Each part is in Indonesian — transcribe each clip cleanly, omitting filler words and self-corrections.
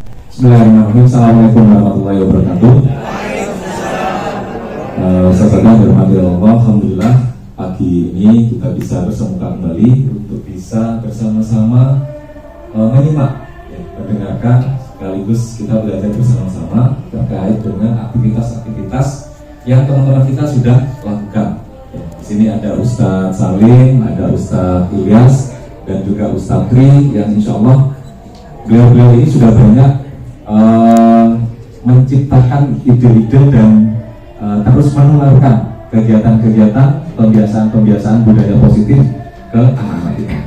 Bismillahirrahmanirrahim. Assalamualaikum warahmatullahi wabarakatuh. Sahabat hormati Allah, alhamdulillah pagi ini kita bisa bersemuka kembali untuk bisa bersama-sama menyimak, mendengarkan, sekaligus kita belajar bersama-sama terkait dengan aktivitas-aktivitas yang teman-teman kita sudah lakukan. Di sini ada Ustadz Salim, ada Ustadz Ilyas, dan juga Ustadz Tri yang insya Allah beliau-beliau ini sudah banyak menciptakan ide-ide dan terus menularkan kegiatan-kegiatan pembiasaan budaya positif ke anak-anak kita.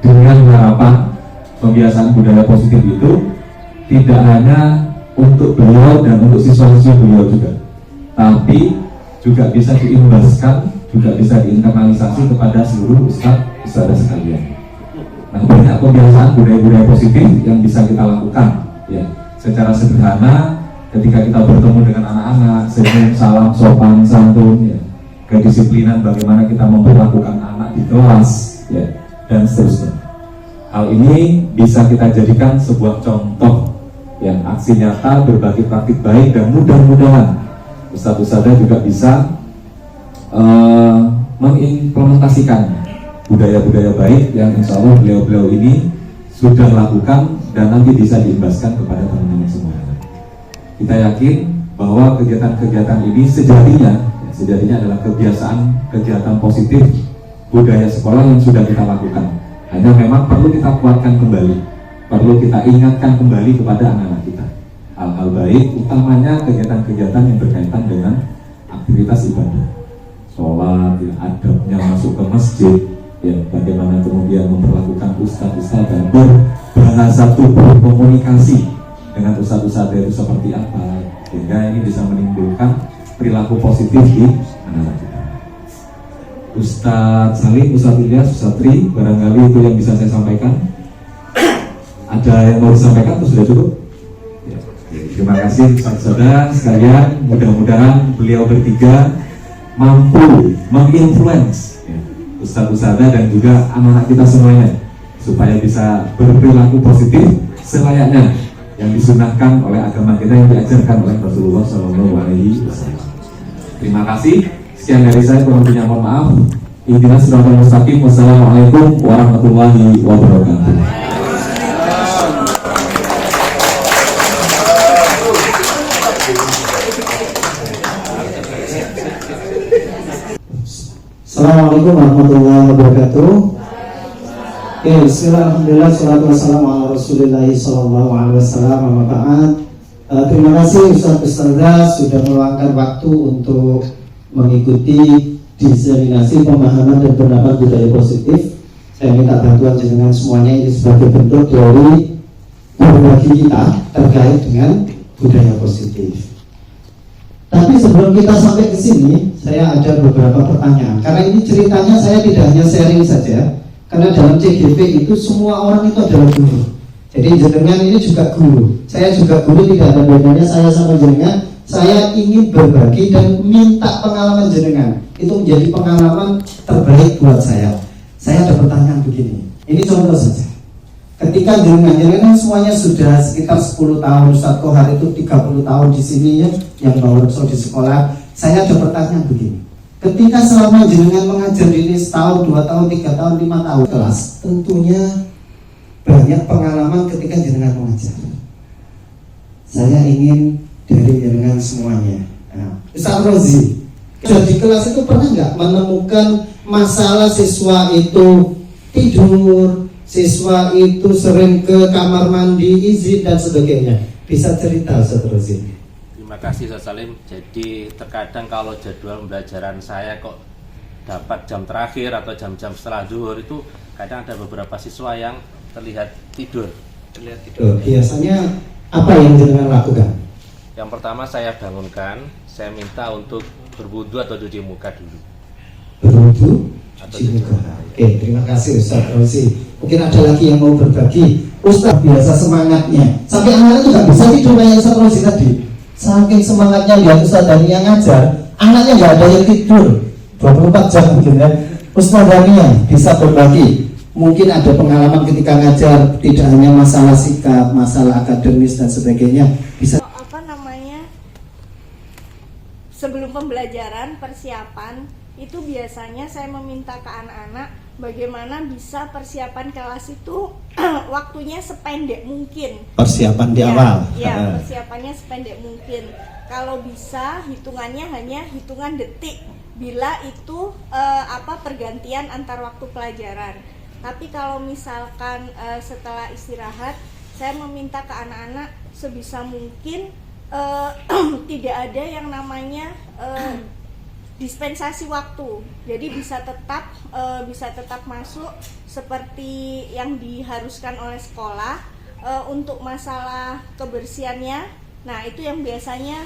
Dengan harapan pembiasaan budaya positif itu tidak hanya untuk beliau dan untuk siswa-siswa beliau juga, tapi juga bisa diimbaskan, juga bisa diinternalisasi kepada seluruh ustadz sekalian. Nah, banyak pembiasaan budaya-budaya positif yang bisa kita lakukan, ya, secara sederhana. Ketika kita bertemu dengan anak-anak, senyum, salam, sopan, santun, ya, kedisiplinan bagaimana kita memperlakukan anak di kelas, ya, dan seterusnya. Hal ini bisa kita jadikan sebuah contoh yang aksi nyata berbagi praktik baik, dan mudah-mudahan ustadz-ustadzah juga bisa mengimplementasikan budaya-budaya baik yang insya Allah beliau-beliau ini sudah lakukan dan nanti bisa diimbaskan kepada teman-teman semua. Kita yakin bahwa kegiatan-kegiatan ini sejatinya adalah kegiatan positif budaya sekolah yang sudah kita lakukan. Hanya memang perlu kita kuatkan kembali, perlu kita ingatkan kembali kepada anak-anak kita hal-hal baik, utamanya kegiatan-kegiatan yang berkaitan dengan aktivitas ibadah, sholat, ya, adabnya masuk ke masjid, ya, bagaimana kemudian memperlakukan ustadz-ustadz dan berbahasa tubuh, komunikasi dengan ustadz-ustadz itu seperti apa, sehingga ini bisa menimbulkan perilaku positif di anak-anak kita. Ustadz Salim, Ustadz Ilyas, Ustadz Tri, barangkali itu yang bisa saya sampaikan. Ada yang mau disampaikan atau sudah cukup? Ya. Terima kasih saudara sekalian. Mudah-mudahan beliau bertiga mampu menginfluence, ya, ustadz-ustadzah dan juga anak-anak kita semuanya supaya bisa berperilaku positif selayaknya yang disunahkan oleh agama kita, yang diajarkan oleh Rasulullah SAW. Terima kasih. Sekian dari saya, kurang lebihnya mohon maaf. Ihdinas siratal mustaqim. Wassalamualaikum warahmatullahi wabarakatuh. Assalamualaikum warahmatullahi wabarakatuh. Alhamdulillah, salatu wassalamu ala Rasulillah sallallahu alaihi wasallam. Terima kasih Ustaz-Ustazah sudah meluangkan waktu untuk mengikuti diseminasi pemahaman dan pendapat budaya positif. Saya minta bantuan jenengan semuanya ini sebagai bentuk dari berbagi kita terkait dengan budaya positif. Tapi sebelum kita sampai ke sini, saya ada beberapa pertanyaan. Karena ini ceritanya saya tidak hanya sharing saja, karena dalam CGP itu semua orang itu adalah guru. Jadi jenengan ini juga guru. Saya juga guru, tidak ada bedanya saya sama jenengan. Saya ingin berbagi dan minta pengalaman jenengan. Itu menjadi pengalaman terbaik buat saya. Saya ada pertanyaan begini. Ini contoh saja. Ketika jenengan semuanya sudah sekitar 10 tahun, Ustadz Kohar itu 30 tahun di sini ya, yang bawa di sekolah. Saya ada pertanyaan begini. Ketika selama jenengan mengajar ini setahun, 2 tahun, 3 tahun, 5 tahun kelas, tentunya banyak pengalaman ketika jenengan mengajar. Saya ingin dari jenengan semuanya. Nah, Ustaz Rozi, di kelas itu pernah nggak menemukan masalah siswa itu tidur, siswa itu sering ke kamar mandi, izin dan sebagainya? Bisa cerita Ustaz Rozi? Terima kasih Ustaz Salim. Jadi terkadang kalau jadwal pembelajaran saya kok dapat jam terakhir atau jam-jam setelah zuhur, itu kadang ada beberapa siswa yang terlihat tidur. Biasanya apa yang jenengan lakukan? Yang pertama saya bangunkan, saya minta untuk berwudu atau cuci muka dulu. Berwudu atau cuci muka. Oke, terima kasih Ustaz Rozi. Mungkin ada lagi yang mau berbagi. Ustaz biasa semangatnya, sampai anak itu nggak bisa tidur kayak Ustaz Rozi tadi. Saking semangatnya lihat Ustaz Dani yang ngajar, anaknya nggak ada yang tidur 24 jam begini. Ustaz Dani bisa berbagi mungkin ada pengalaman ketika ngajar, tidak hanya masalah sikap, masalah akademis dan sebagainya, bisa sebelum pembelajaran, persiapan itu biasanya saya meminta ke anak-anak bagaimana bisa persiapan kelas itu waktunya sependek mungkin. Persiapan di awal. Ya, persiapannya sependek mungkin. Kalau bisa hitungannya hanya hitungan detik bila itu pergantian antar waktu pelajaran. Tapi kalau misalkan setelah istirahat, saya meminta ke anak-anak sebisa mungkin tidak ada yang namanya dispensasi waktu, jadi bisa tetap masuk seperti yang diharuskan oleh sekolah. Untuk masalah kebersihannya, nah itu yang biasanya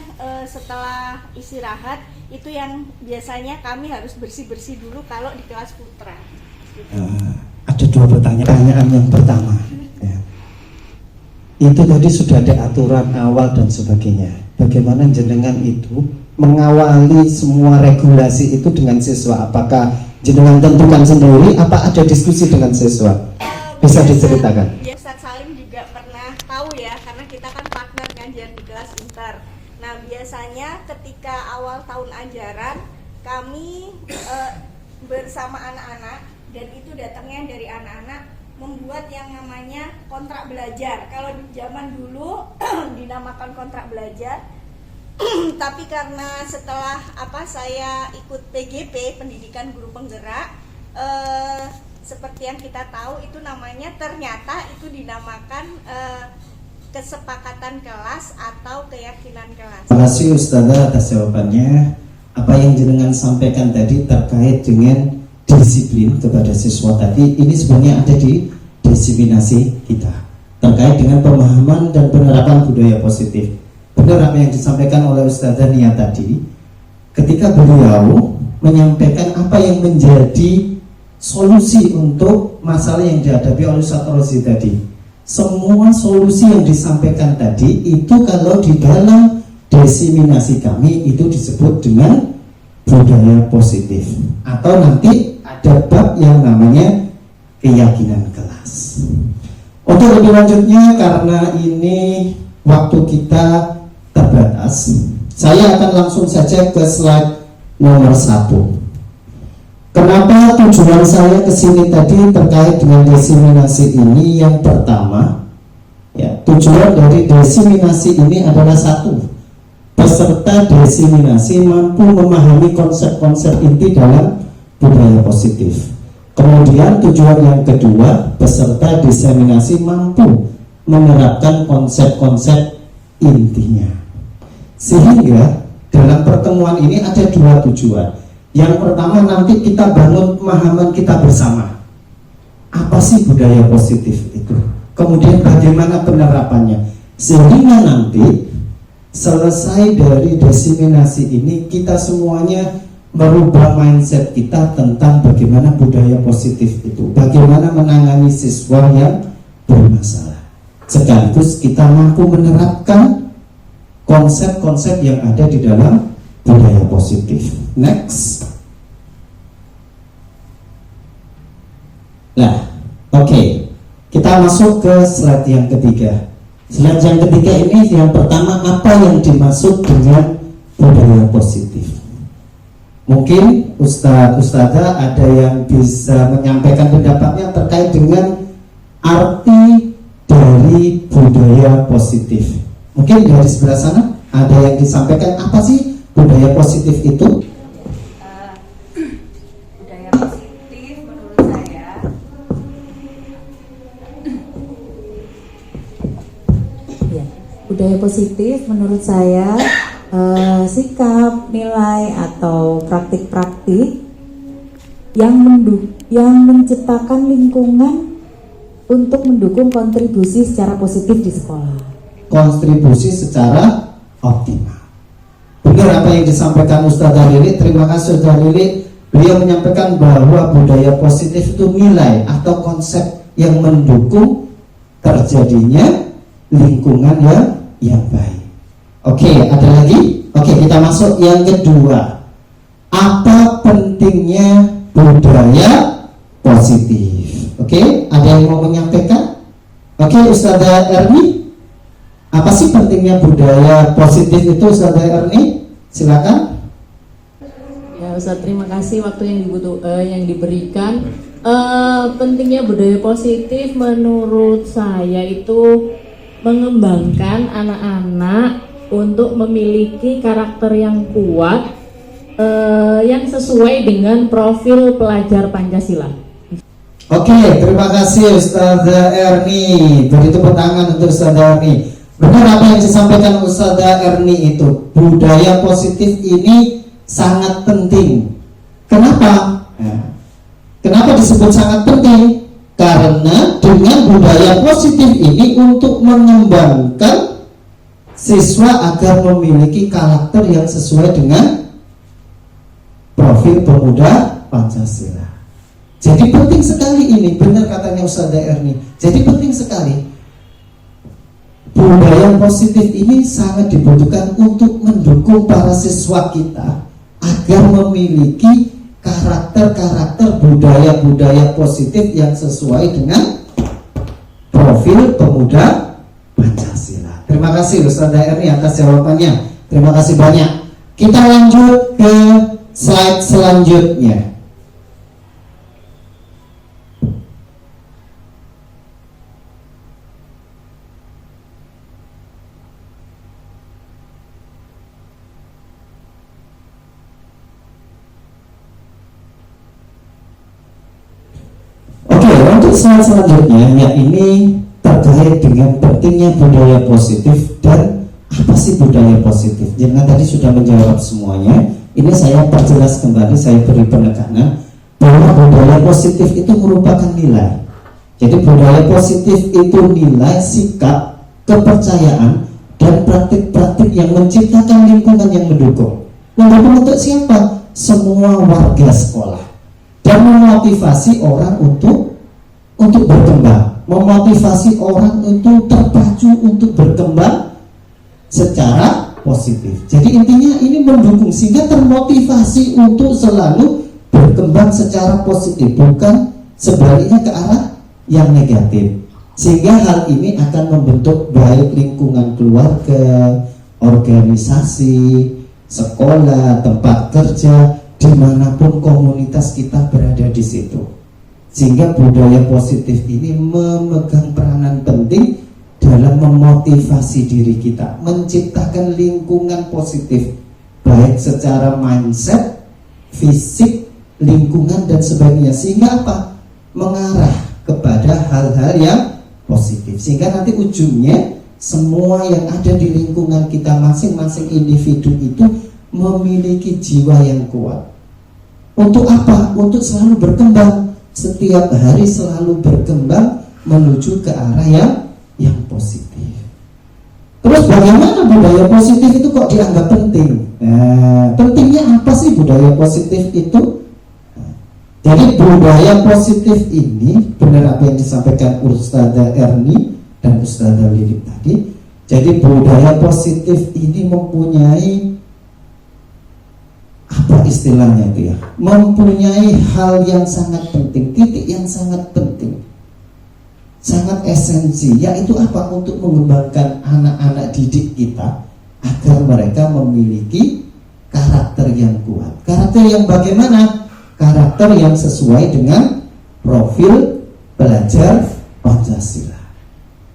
setelah istirahat itu yang biasanya kami harus bersih-bersih dulu kalau di kelas putra. Ada dua pertanyaan. Yang pertama, itu tadi sudah ada aturan awal dan sebagainya. Bagaimana jenengan itu mengawali semua regulasi itu dengan siswa? Apakah jenengan tentukan sendiri? Apa ada diskusi dengan siswa? Bisa diceritakan? Ya, Ustadz Salim juga pernah tahu ya, karena kita kan partner ngajar di kelas inter. Nah, biasanya ketika awal tahun ajaran kami bersama anak-anak, dan itu datangnya dari anak-anak, membuat yang namanya kontrak belajar. Kalau di zaman dulu dinamakan kontrak belajar, tapi karena setelah saya ikut PGP, Pendidikan Guru Penggerak, seperti yang kita tahu itu namanya ternyata itu dinamakan kesepakatan kelas atau keyakinan kelas. Terima kasih Ustazah atas jawabannya. Apa yang jenengan sampaikan tadi terkait dengan disiplin kepada siswa tadi, ini sebenarnya ada di diseminasi kita terkait dengan pemahaman dan penerapan budaya positif. Benar apa yang disampaikan oleh Ustazah Nia tadi, ketika beliau menyampaikan apa yang menjadi solusi untuk masalah yang dihadapi oleh Ustaz Rozi tadi. Semua solusi yang disampaikan tadi itu kalau di dalam diseminasi kami itu disebut dengan budaya positif, atau nanti ada bab yang namanya keyakinan kelas. Untuk lebih lanjutnya, karena ini waktu kita terbatas, saya akan langsung saja ke slide nomor 1. Kenapa tujuan saya ke sini tadi terkait dengan diseminasi ini? Yang pertama, tujuan dari diseminasi ini adalah satu, peserta diseminasi mampu memahami konsep-konsep inti dalam budaya positif. Kemudian tujuan yang kedua, peserta diseminasi mampu menerapkan konsep-konsep intinya. Sehingga dalam pertemuan ini ada dua tujuan. Yang pertama, nanti kita bangun pemahaman kita bersama. Apa sih budaya positif itu? Kemudian bagaimana penerapannya? Sehingga nanti selesai dari diseminasi ini, kita semuanya merubah mindset kita tentang bagaimana budaya positif itu, bagaimana menangani siswa yang bermasalah, sekaligus kita mampu menerapkan konsep-konsep yang ada di dalam budaya positif. Next. Nah, oke. Kita masuk ke slide yang ketiga. Slide yang ketiga ini, yang pertama, apa yang dimaksud dengan budaya positif? Mungkin Ustazah ada yang bisa menyampaikan pendapatnya terkait dengan arti dari budaya positif. Mungkin dari sebelah sana ada yang disampaikan, apa sih budaya positif itu? Budaya positif menurut saya budaya positif menurut saya sikap, nilai atau praktik-praktik yang menciptakan lingkungan untuk mendukung kontribusi secara positif di sekolah. Kontribusi secara optimal. Benar apa yang disampaikan Ustazah Lili. Terima kasih Ustazah Lili. Beliau menyampaikan bahwa budaya positif itu nilai atau konsep yang mendukung terjadinya lingkungan yang baik. Oke, ada lagi? Oke, kita masuk yang kedua. Apa pentingnya budaya positif? Oke, ada yang mau menyampaikan? Oke, Ustazah Erni, apa sih pentingnya budaya positif itu, Ustazah Erni? Silakan. Ya Ustaz, terima kasih waktu yang diberikan. Pentingnya budaya positif menurut saya itu mengembangkan anak-anak untuk memiliki karakter yang kuat, yang sesuai dengan profil pelajar Pancasila. Oke, terima kasih Ustazah Erni. Beri tepuk tangan untuk Ustazah Erni. Benar apa yang disampaikan Ustazah Erni itu. Budaya positif ini sangat penting. Kenapa? Kenapa disebut sangat penting? Karena dengan budaya positif ini untuk mengembangkan siswa agar memiliki karakter yang sesuai dengan profil pemuda Pancasila. Jadi penting sekali ini, benar katanya Ustazah Erni. Jadi penting sekali. Budaya positif ini sangat dibutuhkan untuk mendukung para siswa kita agar memiliki karakter-karakter budaya-budaya positif yang sesuai dengan profil pemuda Pancasila. Terima kasih Ustazah Erni atas jawabannya. Terima kasih banyak. Kita lanjut ke slide selanjutnya. Untuk slide selanjutnya, ya ini terkait dengan pentingnya budaya positif dan apa sih budaya positif. Jangan tadi sudah menjawab semuanya. Ini saya perjelas kembali, saya beri penekanan bahwa budaya positif itu merupakan nilai. Jadi budaya positif itu nilai, sikap, kepercayaan, dan praktik-praktik yang menciptakan lingkungan yang mendukung. Mendukung untuk siapa? Semua warga sekolah. Dan memotivasi orang untuk berkembang, memotivasi orang untuk terpacu untuk berkembang secara positif. Jadi intinya ini mendukung sehingga termotivasi untuk selalu berkembang secara positif, bukan sebaliknya ke arah yang negatif. Sehingga hal ini akan membentuk baik lingkungan keluarga, organisasi, sekolah, tempat kerja, dimanapun komunitas kita berada di situ. Sehingga budaya positif ini memegang peranan penting dalam memotivasi diri kita, menciptakan lingkungan positif, baik secara mindset, fisik, lingkungan dan sebagainya. Sehingga apa? Mengarah kepada hal-hal yang positif. Sehingga nanti ujungnya semua yang ada di lingkungan kita, masing-masing individu itu memiliki jiwa yang kuat. Untuk apa? Untuk selalu berkembang. Setiap hari selalu berkembang menuju ke arah yang positif. Terus bagaimana budaya positif itu kok dianggap penting? Pentingnya apa sih budaya positif itu? Jadi budaya positif ini benar apa yang disampaikan Ustazah Erni dan Ustazah Lilik tadi. Jadi budaya positif ini mempunyai apa istilahnya itu ya, mempunyai hal yang sangat penting, titik yang sangat penting, sangat esensi, yaitu apa? Untuk mengembangkan anak-anak didik kita agar mereka memiliki karakter yang kuat. Karakter yang bagaimana? Karakter yang sesuai dengan profil pelajar Pancasila.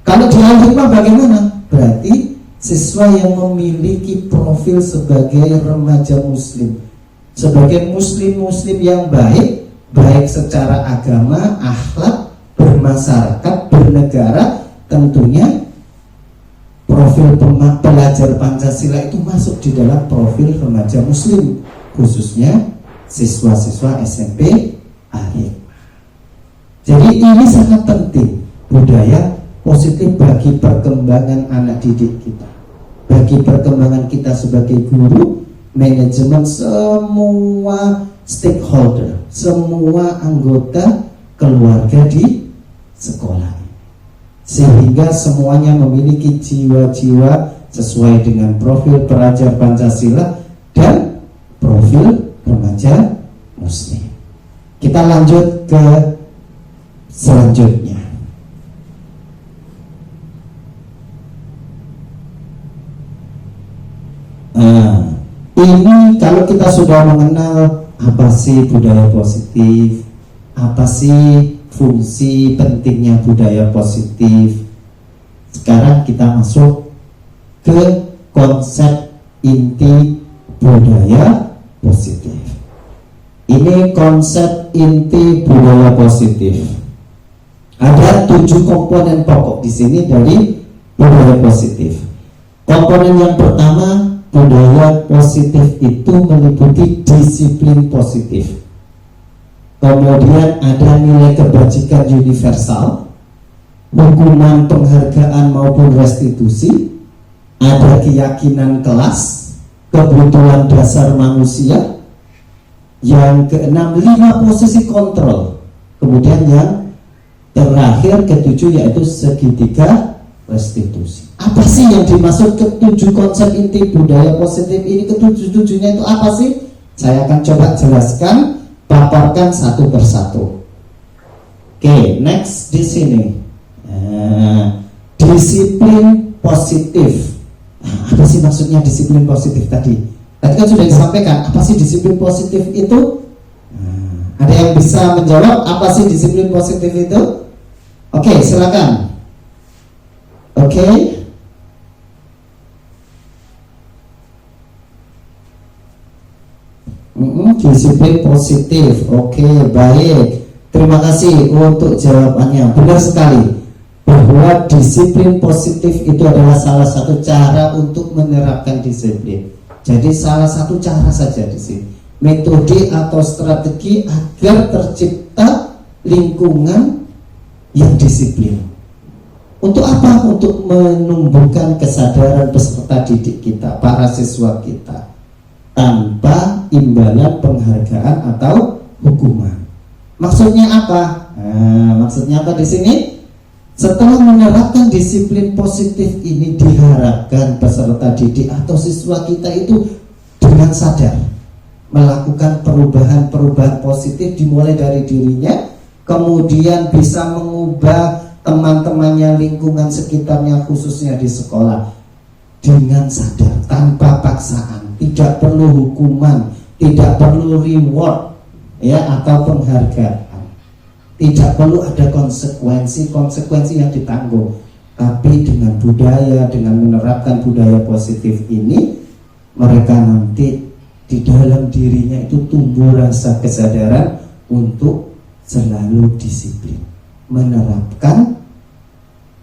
Kalau di Al-Hikmah bagaimana? Berarti siswa yang memiliki profil sebagai remaja muslim, sebagai muslim yang baik secara agama, akhlak, bermasyarakat, bernegara, tentunya profil pelajar Pancasila itu masuk di dalam profil remaja muslim, khususnya siswa-siswa SMP Al-Hikmah. Jadi ini sangat penting budaya positif bagi perkembangan anak didik kita, bagi perkembangan kita sebagai guru, manajemen, semua stakeholder, semua anggota keluarga di sekolah, sehingga semuanya memiliki jiwa-jiwa sesuai dengan profil pelajar Pancasila dan profil remaja muslim. Kita lanjut ke selanjutnya. Nah, ini kalau kita sudah mengenal apa sih budaya positif, apa sih fungsi pentingnya budaya positif, sekarang kita masuk ke konsep inti budaya positif. Ini konsep inti budaya positif. Ada 7 komponen pokok di sini dari budaya positif. Komponen yang pertama, budaya positif itu meliputi disiplin positif. Kemudian ada nilai kebajikan universal, hukuman, penghargaan maupun restitusi, ada keyakinan kelas, kebutuhan dasar manusia. Yang keenam, 5 posisi kontrol. Kemudian yang terakhir ke-7 yaitu segitiga restitusi. Apa sih yang dimaksud ke-7 konsep inti budaya positif ini? Ke-7-7-nya itu apa sih? Saya akan coba jelaskan, paparkan satu persatu. Oke, next di sini. Disiplin positif. Apa sih maksudnya disiplin positif tadi? Tadi kan sudah disampaikan, apa sih disiplin positif itu? Ada yang bisa menjawab apa sih disiplin positif itu? Oke, silakan. Oke. Disiplin positif. Oke, baik. Terima kasih untuk jawabannya. Benar sekali bahwa disiplin positif itu adalah salah satu cara untuk menerapkan disiplin. Jadi salah satu cara saja di sini, metode atau strategi agar tercipta lingkungan yang disiplin. Untuk apa? Untuk menumbuhkan kesadaran peserta didik kita, para siswa kita, tanpa imbalan penghargaan atau hukuman. Maksudnya apa? Maksudnya apa di sini? Setelah menerapkan disiplin positif ini, diharapkan peserta didik atau siswa kita itu dengan sadar melakukan perubahan-perubahan positif dimulai dari dirinya, kemudian bisa mengubah teman-temannya, lingkungan sekitarnya, khususnya di sekolah, dengan sadar, tanpa paksaan, tidak perlu hukuman, tidak perlu reward ya atau penghargaan. Tidak perlu ada konsekuensi yang ditanggung. Tapi dengan budaya, dengan menerapkan budaya positif ini, mereka nanti di dalam dirinya itu tumbuh rasa kesadaran untuk selalu disiplin, menerapkan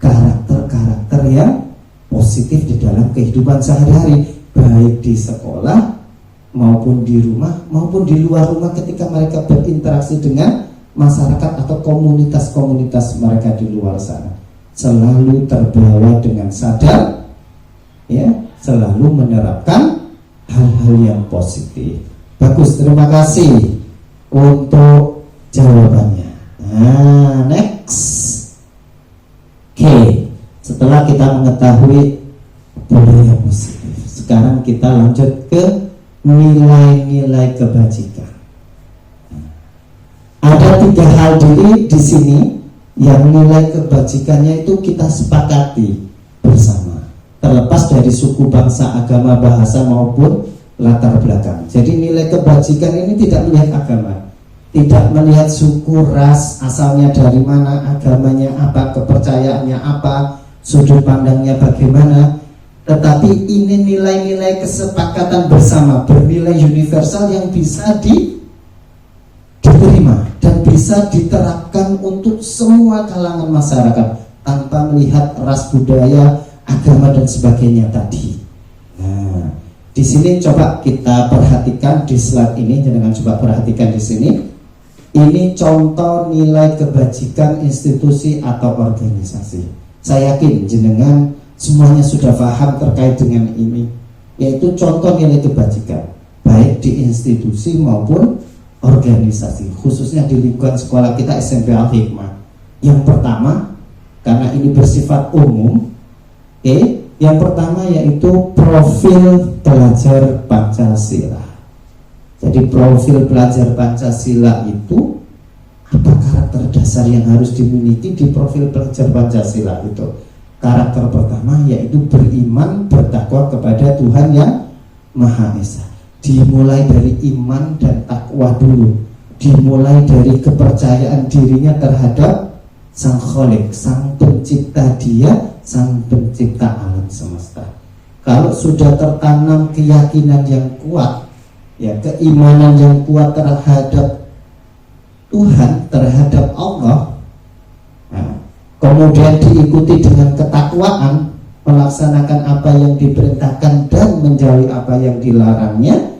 karakter-karakter yang positif di dalam kehidupan sehari-hari, baik di sekolah maupun di rumah maupun di luar rumah ketika mereka berinteraksi dengan masyarakat atau komunitas-komunitas mereka di luar sana. Selalu terbawa dengan sadar, ya, selalu menerapkan hal-hal yang positif. Bagus, terima kasih untuk jawabannya. Nah, next. Oke, setelah kita mengetahui budaya positif, sekarang kita lanjut ke nilai-nilai kebajikan. Ada 3 hal di sini yang nilai kebajikannya itu kita sepakati bersama, terlepas dari suku, bangsa, agama, bahasa maupun latar belakang. Jadi nilai kebajikan ini tidak melihat agama, tidak melihat suku, ras, asalnya dari mana, agamanya apa, kepercayaannya apa, sudut pandangnya bagaimana, tetapi ini nilai-nilai kesepakatan bersama, bernilai universal yang bisa diterima dan bisa diterapkan untuk semua kalangan masyarakat tanpa melihat ras, budaya, agama dan sebagainya tadi. Nah, di sini coba kita perhatikan di slide ini, jangan coba perhatikan di sini. Ini contoh nilai kebajikan institusi atau organisasi. Saya yakin jenengan semuanya sudah paham terkait dengan ini, yaitu contoh nilai kebajikan baik di institusi maupun organisasi, khususnya di lingkungan sekolah kita SMP Al-Hikmah. Yang pertama, karena ini bersifat umum, yang pertama yaitu profil pelajar Pancasila. Jadi profil pelajar Pancasila itu Apa karakter dasar yang harus dimiliki di profil pelajar Pancasila itu? Karakter pertama yaitu beriman, bertakwa kepada Tuhan yang Maha Esa. Dimulai dari iman dan takwa dulu. Dimulai dari kepercayaan dirinya terhadap Sang Kholik, Sang Pencipta dia, Sang Pencipta alam semesta. Kalau sudah tertanam keyakinan yang kuat, ya, keimanan yang kuat terhadap Tuhan, terhadap Allah, nah, kemudian diikuti dengan ketakwaan, melaksanakan apa yang diperintahkan dan menjauhi apa yang dilarangnya,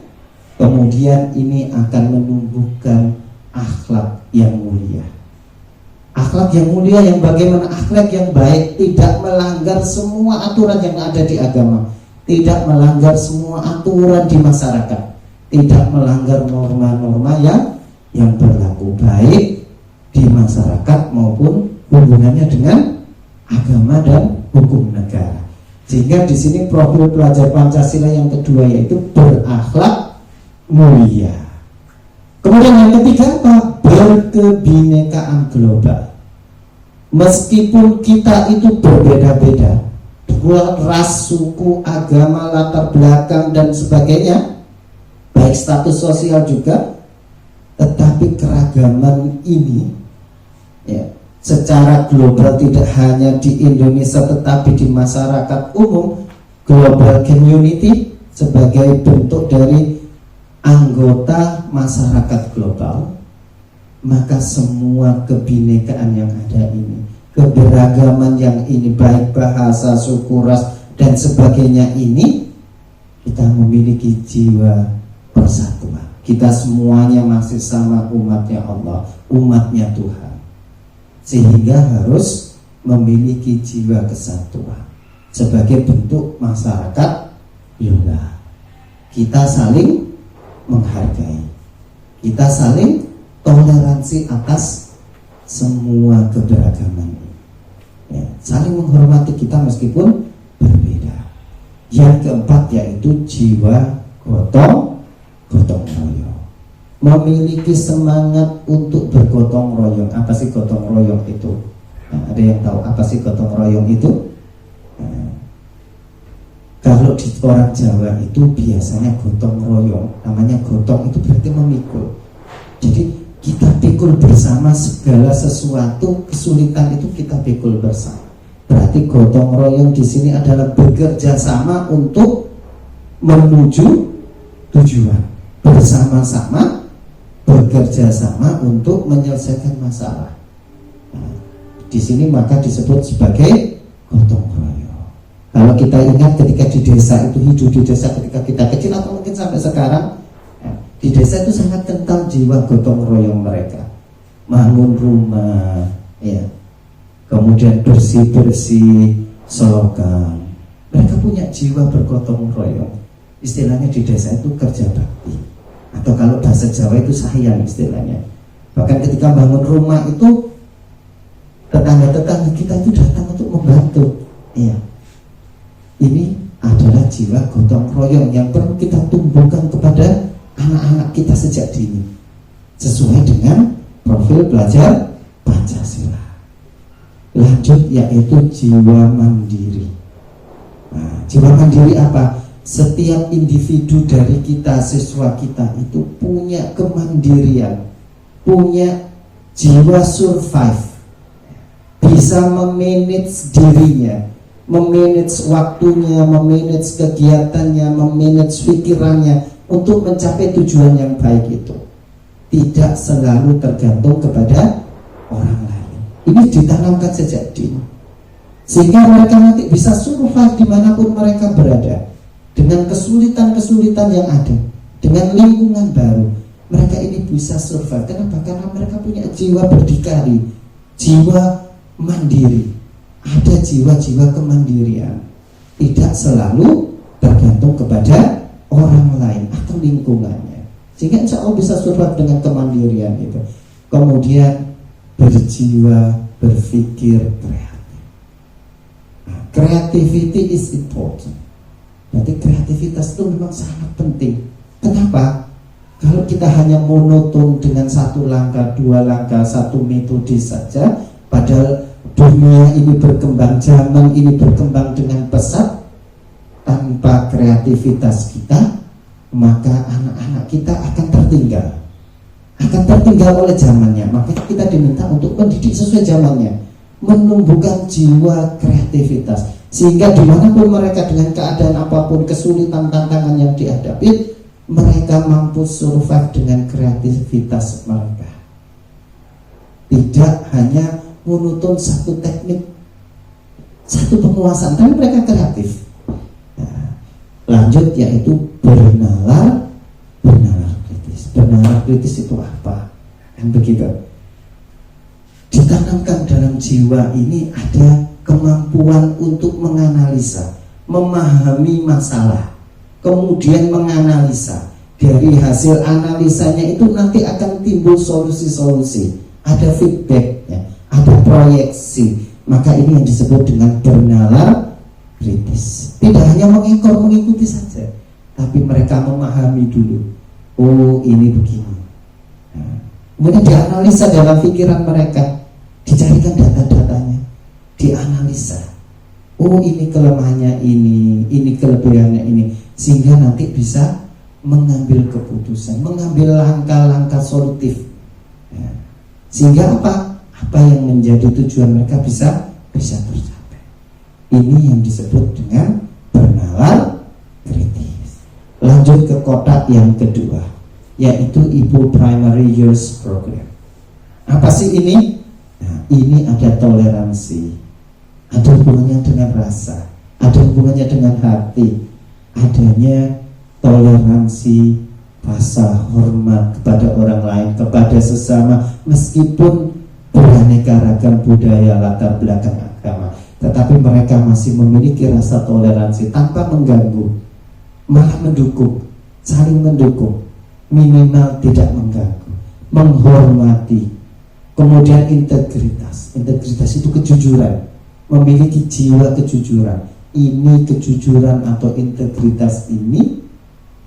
kemudian ini akan menumbuhkan akhlak yang mulia. Akhlak yang mulia yang bagaimana? Akhlak yang baik, tidak melanggar semua aturan yang ada di agama, tidak melanggar semua aturan di masyarakat, tidak melanggar norma-norma yang berlaku baik di masyarakat maupun hubungannya dengan agama dan hukum negara. Sehingga di sini profil pelajar Pancasila yang kedua yaitu berakhlak mulia. Kemudian yang ketiga apa? Berkebinekaan global. Meskipun kita itu berbeda-beda, ras, suku, agama, latar belakang dan sebagainya, baik status sosial juga, tetapi keragaman ini, ya, secara global tidak hanya di Indonesia tetapi di masyarakat umum, global community sebagai bentuk dari anggota masyarakat global, maka semua kebinekaan yang ada ini, keberagaman yang ini, baik bahasa, suku, ras dan sebagainya ini, kita memiliki jiwa persatuan. Kita semuanya masih sama umatnya Allah, umatnya Tuhan, sehingga harus memiliki jiwa kesatuan sebagai bentuk masyarakat global. Kita saling menghargai, kita saling toleransi atas semua keberagaman ini, ya, saling menghormati kita meskipun berbeda. Yang keempat yaitu jiwa gotong royong, memiliki semangat untuk bergotong royong. Apa sih gotong royong itu? Nah, ada yang tahu apa sih gotong royong itu? Nah, kalau di orang Jawa itu biasanya gotong royong, namanya gotong itu berarti memikul. Jadi kita pikul bersama segala sesuatu, kesulitan itu kita pikul bersama. Berarti gotong royong di sini adalah bekerja sama untuk menuju tujuan, bersama-sama bekerja sama untuk menyelesaikan masalah. Nah, di sini maka disebut sebagai gotong royong. Kalau kita ingat ketika di desa itu, hidup di desa ketika kita kecil atau mungkin sampai sekarang, di desa itu sangat kental jiwa gotong royong mereka. Bangun rumah, ya, kemudian bersih-bersih, selokan. Mereka punya jiwa bergotong royong. Istilahnya di desa itu kerja bakti, atau kalau bahasa Jawa itu sayang istilahnya. Bahkan ketika bangun rumah itu, tetangga-tetangga kita itu datang untuk membantu. Ya, ini adalah jiwa gotong royong yang perlu kita tumbuhkan kepada anak-anak kita sejak dini, sesuai dengan profil pelajar Pancasila. Lanjut yaitu jiwa mandiri. Nah, jiwa mandiri apa? Setiap individu dari kita, siswa kita itu punya kemandirian, punya jiwa survive, bisa memanage dirinya, memanage waktunya, memanage kegiatannya, memanage pikirannya untuk mencapai tujuan yang baik itu. Tidak selalu tergantung kepada orang lain. Ini ditanamkan sejak dini, sehingga mereka nanti bisa survive dimanapun mereka berada, dengan kesulitan-kesulitan yang ada, dengan lingkungan baru. Mereka ini bisa survive. Kenapa? Karena mereka punya jiwa berdikari, jiwa mandiri. Ada jiwa-jiwa kemandirian, tidak selalu tergantung kepada orang lain atau lingkungannya, sehingga insya Allah bisa survive dengan kemandirian itu. Kemudian berjiwa berpikir kreatif. Nah, creativity is important. Berarti kreativitas itu memang sangat penting. Kenapa? Kalau kita hanya monoton dengan satu langkah, dua langkah, satu metode saja, padahal dunia ini berkembang, zaman ini berkembang dengan pesat, tanpa kreativitas kita, maka anak-anak kita akan tertinggal oleh zamannya. Maka kita diminta untuk mendidik sesuai zamannya, menumbuhkan jiwa kreativitas, sehingga dimanapun mereka dengan keadaan apapun, kesulitan, tantangan yang dihadapi, mereka mampu survive dengan kreativitas mereka. Tidak hanya monoton satu teknik, satu penguasaan, tapi mereka kreatif. Nah, lanjut yaitu bernalar kritis. Bernalar kritis itu apa? Kan begitu. Ditanamkan dalam jiwa ini ada kemampuan untuk menganalisa, memahami masalah, kemudian menganalisa. Dari hasil analisanya itu nanti akan timbul solusi-solusi, ada feedbacknya, ada proyeksi. Maka ini yang disebut dengan bernalar kritis. Tidak hanya mengikuti saja, tapi mereka memahami dulu. Oh, ini begini. Nah, kemudian dianalisa dalam pikiran mereka, dicarikan data-datanya, dianalisa. Oh, ini kelemahannya ini kelebihannya ini, sehingga nanti bisa mengambil keputusan, mengambil langkah-langkah solutif, ya. Sehingga apa yang menjadi tujuan mereka bisa tercapai. Ini yang disebut dengan bernalar kritis. Lanjut ke kotak yang kedua, yaitu Ibu Primary Years Program. Apa sih ini? Nah, ini ada toleransi, ada hubungannya dengan rasa, ada hubungannya dengan hati, adanya toleransi, rasa hormat kepada orang lain, kepada sesama, meskipun beraneka ragam budaya, latar belakang agama, tetapi mereka masih memiliki rasa toleransi tanpa mengganggu, malah mendukung, saling mendukung, minimal tidak mengganggu, menghormati. Kemudian integritas itu kejujuran, memiliki jiwa kejujuran. Ini kejujuran atau integritas ini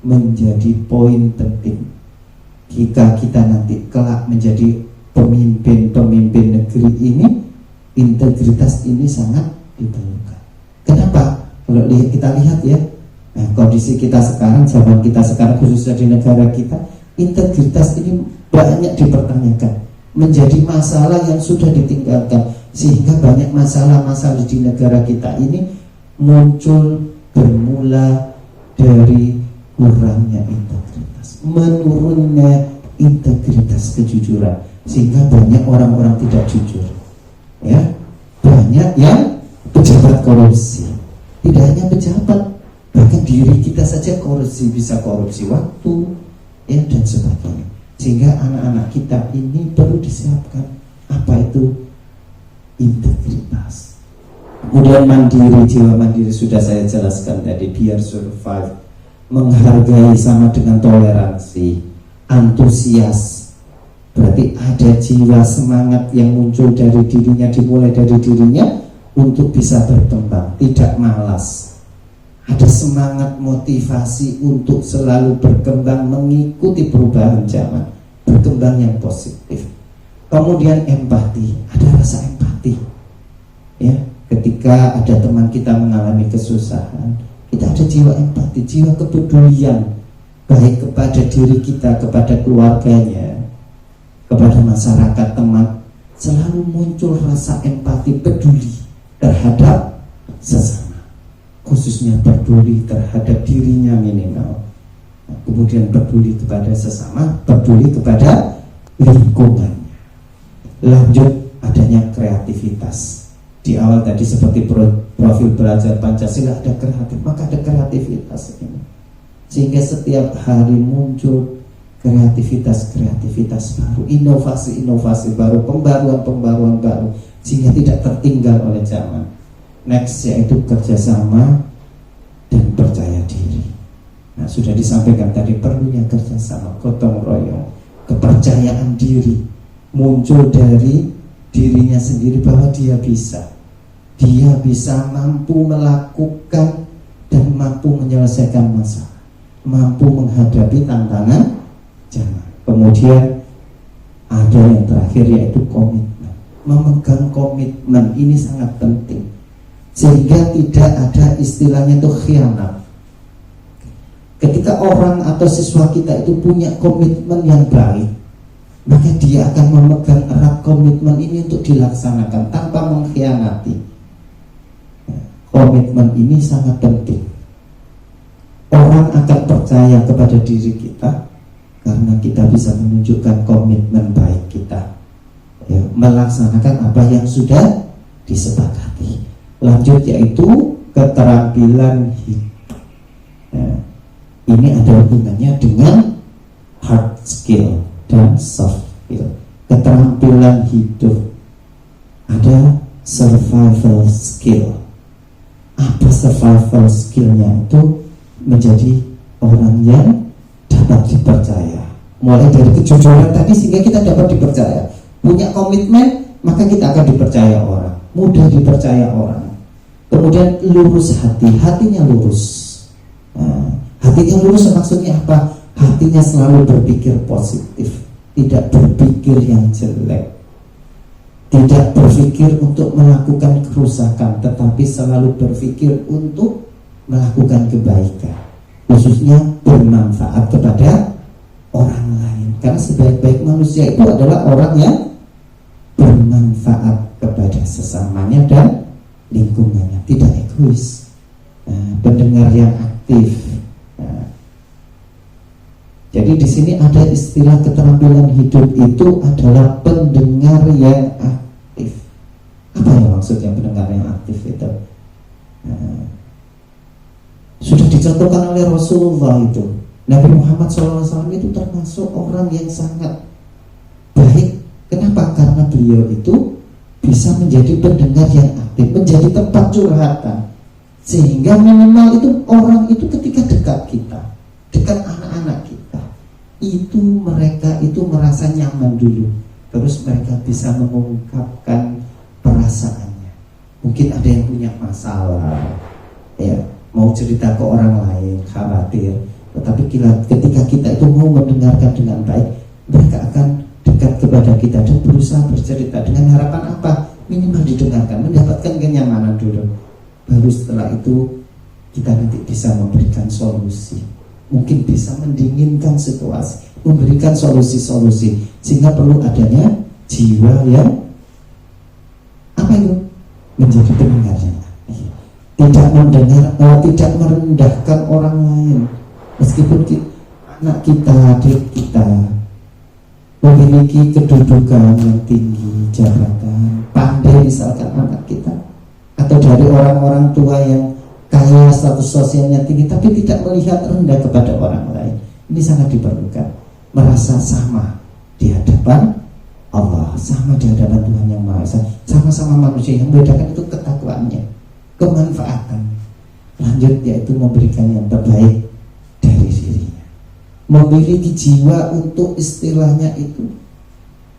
menjadi poin penting jika kita nanti kelak menjadi pemimpin negeri ini. Integritas ini sangat diperlukan. Kenapa? Kalau kita lihat ya, nah, kondisi kita sekarang, zaman kita sekarang, khususnya di negara kita, integritas ini banyak dipertanyakan, menjadi masalah yang sudah ditinggalkan, sehingga banyak masalah-masalah di negara kita ini muncul bermula dari kurangnya integritas, menurunnya integritas kejujuran, sehingga banyak orang-orang tidak jujur, ya, banyak yang pejabat korupsi. Tidak hanya pejabat, bahkan diri kita saja korupsi, bisa korupsi waktu, ya, dan sebagainya. Sehingga anak-anak kita ini perlu disiapkan apa itu integritas. Kemudian mandiri, jiwa mandiri sudah saya jelaskan tadi, biar survive. Menghargai sama dengan toleransi, antusias, berarti ada jiwa semangat yang muncul dari dirinya, dimulai dari dirinya untuk bisa berkembang, tidak malas. Ada semangat motivasi untuk selalu berkembang, mengikuti perubahan zaman, berkembang yang positif. Kemudian empati, ada rasa empati, ya, ketika ada teman kita mengalami kesusahan, kita ada jiwa empati, jiwa kepedulian, baik kepada diri kita, kepada keluarganya, kepada masyarakat teman. Selalu muncul rasa empati, peduli terhadap sesama, khususnya peduli terhadap dirinya minimal. Kemudian peduli kepada sesama, peduli kepada lingkungannya. Lanjut, adanya kreativitas. Di awal tadi seperti profil belajar Pancasila, ada kreatif, maka ada kreativitas ini, sehingga setiap hari muncul kreativitas baru, inovasi baru, pembaruan baru, sehingga tidak tertinggal oleh zaman. Next, yaitu kerjasama dan percaya diri. Nah, sudah disampaikan tadi, perlunya kerjasama, gotong royong, kepercayaan diri muncul dari dirinya sendiri, bahwa dia bisa mampu melakukan dan mampu menyelesaikan masalah, mampu menghadapi tantangan Jangan. Kemudian ada yang terakhir yaitu komitmen. Memegang komitmen ini sangat penting sehingga tidak ada istilahnya itu khianat. Ketika orang atau siswa kita itu punya komitmen yang baik, maka dia akan memegang erat komitmen ini untuk dilaksanakan tanpa mengkhianati. Komitmen ini sangat penting. Orang akan percaya kepada diri kita karena kita bisa menunjukkan komitmen baik kita, ya, melaksanakan apa yang sudah disepakati. Lanjut yaitu keterampilan hidup. Ya, ini ada hubungannya dengan hard skill dan soft skill. Keterampilan hidup, ada survival skill. Apa survival skillnya? Itu menjadi orang yang dapat dipercaya. Mulai dari kejujuran tadi sehingga kita dapat dipercaya. Punya komitmen, maka kita akan dipercaya orang, mudah dipercaya orang. Kemudian lurus hati, hatinya lurus. Nah, hatinya lurus maksudnya apa? Hatinya selalu berpikir positif, tidak berpikir yang jelek, tidak berpikir untuk melakukan kerusakan, tetapi selalu berpikir untuk melakukan kebaikan, khususnya bermanfaat kepada orang lain. Karena sebaik-baik manusia itu adalah orang yang bermanfaat kepada sesamanya dan lingkungannya, tidak egois. Pendengar yang aktif. Jadi di sini ada istilah keterampilan hidup itu adalah pendengar yang aktif. Apa yang maksudnya pendengar yang aktif itu? Sudah dicontohkan oleh Rasulullah itu. Nabi Muhammad SAW itu termasuk orang yang sangat baik. Kenapa? Karena beliau itu bisa menjadi pendengar yang aktif, menjadi tempat curhatan, sehingga minimal itu orang itu ketika dekat kita, dekat anak-anak kita, itu mereka itu merasa nyaman dulu, terus mereka bisa mengungkapkan perasaannya. Mungkin ada yang punya masalah, ya, mau cerita ke orang lain, khawatir, tetapi ketika kita itu mau mendengarkan dengan baik, mereka akan dekat kepada kita dan berusaha bercerita dengan harapan apa? Minimal didengarkan, mendapatkan kenyamanan dulu. Baru setelah itu kita nanti bisa memberikan solusi, mungkin bisa mendinginkan situasi, memberikan solusi-solusi, sehingga perlu adanya jiwa yang apa itu? Menjadi pendengar yang aktif. Tidak mendengar, tidak merendahkan orang lain, meskipun anak kita, adik kita memiliki kedudukan yang tinggi, jabatan, pandai misalkan anak kita, atau dari orang-orang tua yang kaya, status sosialnya tinggi, tapi tidak melihat rendah kepada orang lain. Ini sangat diperlukan. Merasa sama di hadapan Allah, sama di hadapan Tuhan Yang Maha Esa, sama-sama manusia. Yang membedakan itu ketakwaannya, kemanfaatan. Lanjut yaitu memberikan yang terbaik dari dirinya, memiliki jiwa untuk istilahnya itu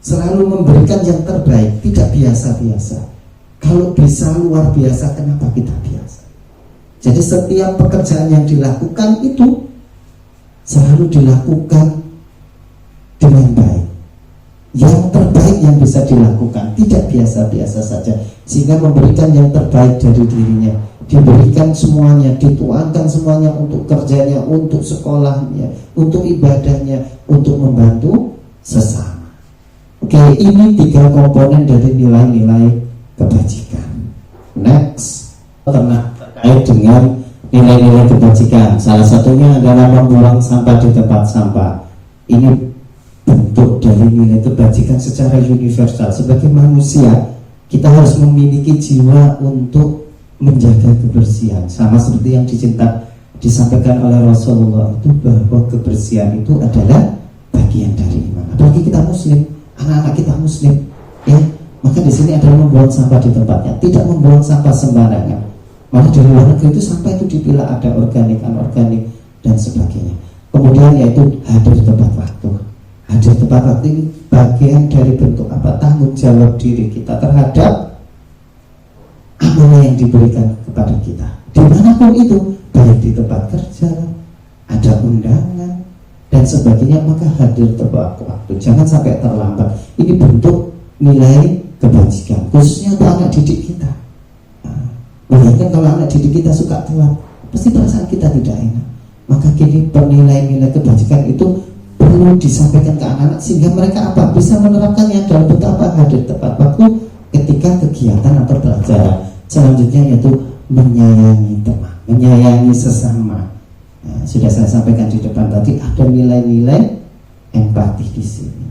selalu memberikan yang terbaik, tidak biasa-biasa. Kalau bisa luar biasa, kenapa kita biasa? Jadi setiap pekerjaan yang dilakukan itu selalu dilakukan dengan baik, yang terbaik yang bisa dilakukan, tidak biasa-biasa saja, sehingga memberikan yang terbaik dari dirinya, diberikan semuanya, dituangkan semuanya untuk kerjanya, untuk sekolahnya, untuk ibadahnya, untuk membantu sesama. Oke, ini 3 komponen dari nilai-nilai kebajikan. Next, terkait dengan nilai-nilai kebajikan, salah satunya adalah membuang sampah di tempat sampah. Ini bentuk dari nilai kebajikan secara universal. Sebagai manusia, kita harus memiliki jiwa untuk menjaga kebersihan, sama seperti yang disampaikan oleh Rasulullah itu, bahwa kebersihan itu adalah bagian dari iman. Apalagi kita muslim, anak-anak kita muslim, ya, maka di sini adalah membuang sampah di tempatnya, tidak membuang sampah sembarangan. Malah dari luar negeri itu sampah itu dipilah, ada organik, anorganik dan sebagainya. Kemudian yaitu hadir di tepat waktu. Hadir di tepat waktu ini bagian dari bentuk apa? Tanggung jawab diri kita terhadap amanah yang diberikan kepada kita, dimanapun itu, baik di tempat kerja, ada undangan, dan sebagainya, maka hadir tepat waktu, jangan sampai terlambat. Ini bentuk nilai kebajikan, khususnya untuk anak didik kita. Bayangkan kalau anak didik kita suka telat, pasti perasaan kita tidak enak. Maka kini nilai-nilai kebajikan itu perlu disampaikan ke anak-anak sehingga mereka apa? Bisa menerapkannya dalam bentuk apa? Hadir tepat waktu ketika kegiatan atau pelajaran. Selanjutnya yaitu menyayangi teman, menyayangi sesama. Nah, sudah saya sampaikan di depan tadi, ada nilai-nilai empati di sini,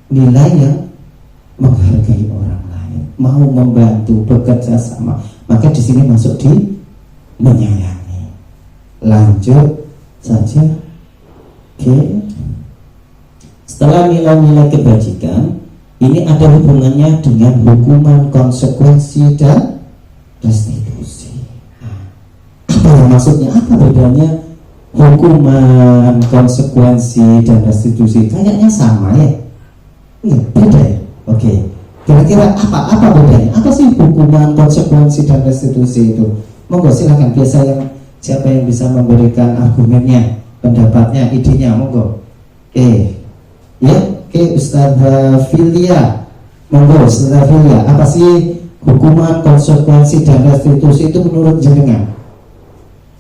nilai yang menghargai orang lain, mau membantu, bekerja sama. Maka di sini masuk di menyayangi. Lanjut saja. Oke. Setelah nilai-nilai kebajikan, ini ada hubungannya dengan hukuman, konsekuensi, dan restitusi. Apa yang maksudnya? Apa bedanya hukuman, konsekuensi, dan restitusi? Kayaknya sama ya? Iya, beda ya? Oke. Kira-kira apa bedanya? Apa sih hukuman, konsekuensi, dan restitusi itu? Monggo silakan, siapa yang bisa memberikan argumennya, pendapatnya, idenya, monggo. Oke. Ya, oke, Ustazah Filia. Monggo, Ustazah Filia. Apa sih hukuman, konsekuensi, dan restitusi itu menurut jenengan?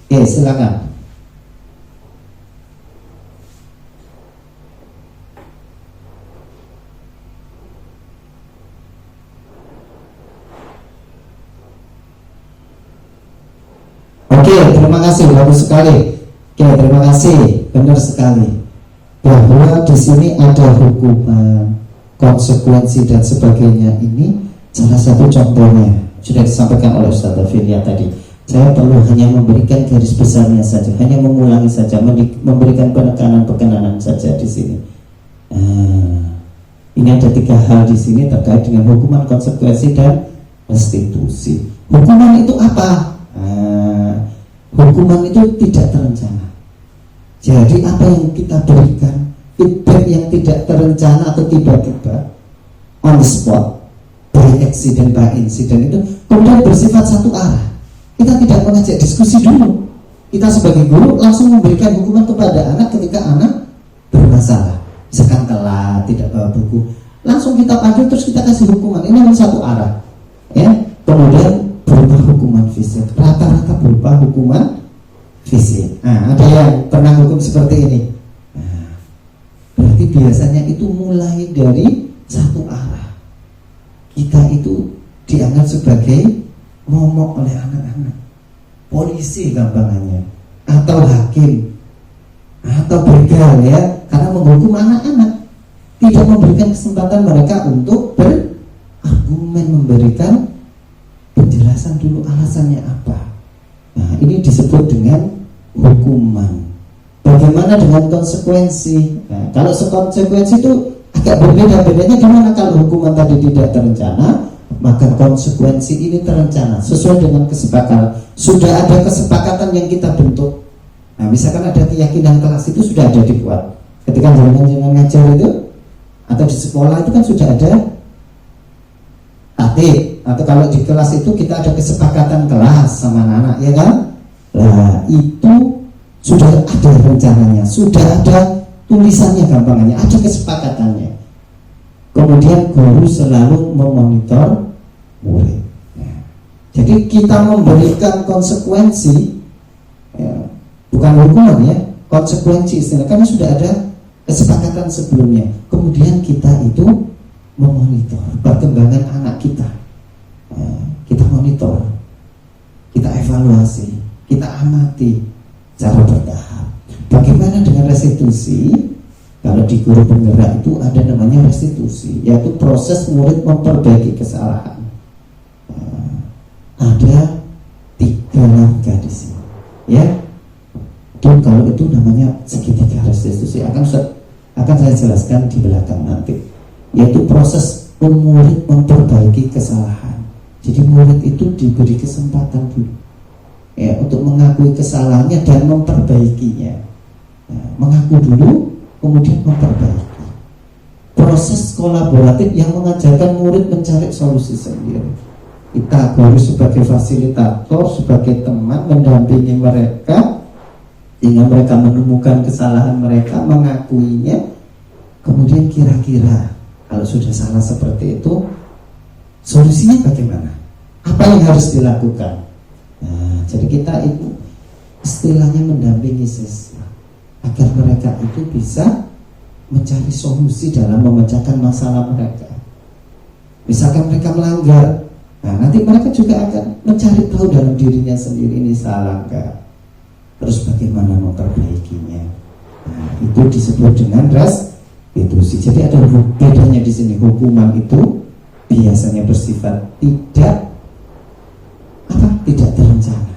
Oke, silakan. Oke, terima kasih, bagus sekali. Oke, terima kasih, benar sekali. Bahwa di sini ada hukuman, konsekuensi, dan sebagainya. Ini salah satu contohnya sudah disampaikan oleh Ustazah Filia tadi. Saya perlu hanya memberikan garis besarnya saja, hanya mengulangi saja, memberikan penekanan saja di sini. Ini ada 3 hal di sini terkait dengan hukuman, konsekuensi, dan restitusi. Hukuman itu apa? Hukuman itu tidak terencana. Jadi apa yang kita berikan, feedback yang tidak terencana atau tiba-tiba, on the spot, by accident, by incident, itu kemudian bersifat satu arah. Kita tidak mengajak diskusi dulu. Kita sebagai guru langsung memberikan hukuman kepada anak ketika anak bermasalah, misalkan telat, tidak bawa buku, langsung kita panggil terus kita kasih hukuman. Ini memang satu arah, ya. Kemudian berupa hukuman fisik, rata-rata berupa hukuman fisik. Nah, ada yang pernah hukum seperti ini. Nah, berarti biasanya itu mulai dari satu arah. Kita itu dianggap sebagai momok oleh anak-anak, polisi gampangannya, atau hakim, atau begal ya, karena menghukum anak-anak, tidak memberikan kesempatan mereka untuk berargumen, memberikan penjelasan dulu alasannya apa. Nah, ini disebut dengan hukuman. Bagaimana dengan konsekuensi? Nah, kalau konsekuensi itu agak berbeda. Bedanya gimana? Kalau hukuman tadi tidak terencana, maka konsekuensi ini terencana sesuai dengan kesepakatan. Sudah ada kesepakatan yang kita bentuk. Nah, misalkan ada keyakinan kelas itu sudah ada dibuat. Ketika jangan ngajar itu atau di sekolah itu kan sudah ada tatib. Atau kalau di kelas itu kita ada kesepakatan kelas sama anak-anak, ya kan? Nah, itu sudah ada rencananya, sudah ada tulisannya, gampangannya, ada kesepakatannya. Kemudian guru selalu memonitor murid. Nah, jadi kita memberikan konsekuensi, ya, bukan hukuman ya, konsekuensi istilah, karena sudah ada kesepakatan sebelumnya. Kemudian kita itu memonitor perkembangan anak kita. Kita monitor, kita evaluasi, kita amati cara bertahap. Bagaimana dengan restitusi? Kalau di guru penggerak itu ada namanya restitusi, yaitu proses murid memperbaiki kesalahan. Ada 3 langkah di sini, ya. Kalau itu namanya segitiga restitusi. Akan saya jelaskan di belakang nanti, yaitu proses murid memperbaiki kesalahan. Jadi murid itu diberi kesempatan dulu, ya, untuk mengakui kesalahannya dan memperbaikinya. Nah, mengaku dulu, kemudian memperbaiki. Proses kolaboratif yang mengajarkan murid mencari solusi sendiri. Kita guru sebagai fasilitator, sebagai teman mendampingi mereka Sehingga mereka menemukan kesalahan mereka, mengakuinya. Kemudian kira-kira kalau sudah salah seperti itu, solusinya bagaimana? Apa yang harus dilakukan? Nah, jadi kita itu istilahnya mendampingi siswa agar mereka itu bisa mencari solusi dalam memecahkan masalah mereka. Misalkan mereka melanggar, nah nanti mereka juga akan mencari tahu dalam dirinya sendiri ini salah enggak, terus bagaimana memperbaikinya. Nah, itu disebut dengan restitusi. Jadi ada bedanya di sini. Hukuman itu biasanya bersifat tidak terencana,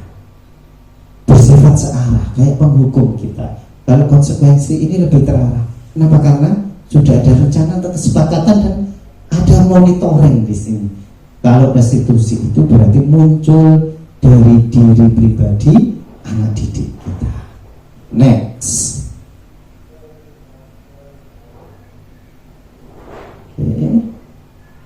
bersifat searah, kayak penghukum kita. Kalau konsekuensi ini lebih terarah. Kenapa? Karena sudah ada rencana atau kesepakatan dan ada monitoring di sini. Kalau restitusi itu berarti muncul dari diri pribadi anak didik kita. Next. Oke.